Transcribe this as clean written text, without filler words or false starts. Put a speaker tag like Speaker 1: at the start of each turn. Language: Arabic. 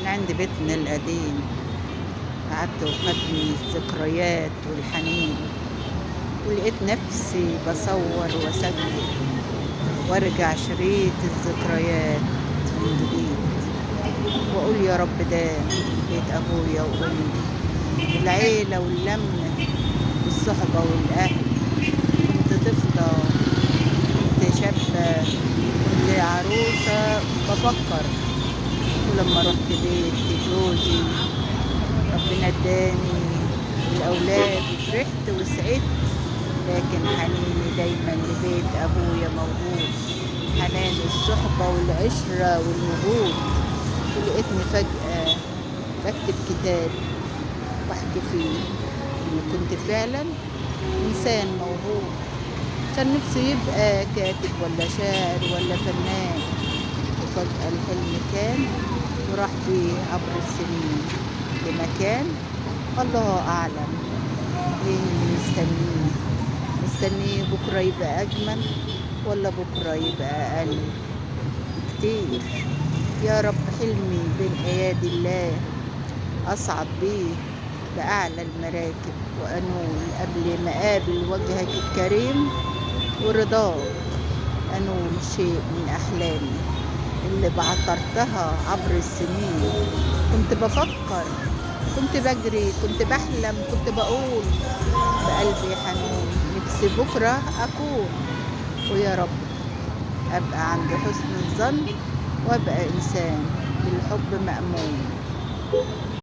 Speaker 1: عند بيتنا القديم، قعدت وخدني الذكريات والحنين، ولقيت نفسي بصور واسجل وارجع شريط الذكريات من جديد، واقول يا رب ده بيت ابويا وامي، العيله واللمه والصحبه والاهل. كنت طفله، كنت شابه، كنت عروسه بفكر. ولما رحت بيت جوزي ربنا اداني الاولاد وفرحت وسعدت، لكن حنيني دايما لبيت ابويا موجود، حنان الصحبه والعشره والوجود. ولقيتني فجاه بكتب كتاب واحكي فيه اني كنت فعلا انسان موهوب، كان نفسي يبقى كاتب ولا شاعر ولا فنان، وفجأة الحلم كان وراح بيه عبر السنين لمكان الله أعلم إيه اللي مستنيه بكرة يبقى أجمل ولا بكرة يبقى أقل كتير. يا رب حلمي بين أيادي الله أصعد بيه بأعلى المراكب، وأنول قبل ما أقابل وجهك الكريم ورضاك، أنول شيء من أحلامي اللي بعثرتها عبر السنين. كنت بفكر، كنت بجري، كنت بحلم، كنت بقول بقلبي حنون نفسي بكرة أكون. ويا رب أبقى عند حسن الظن وأبقى إنسان بالحب مأمون.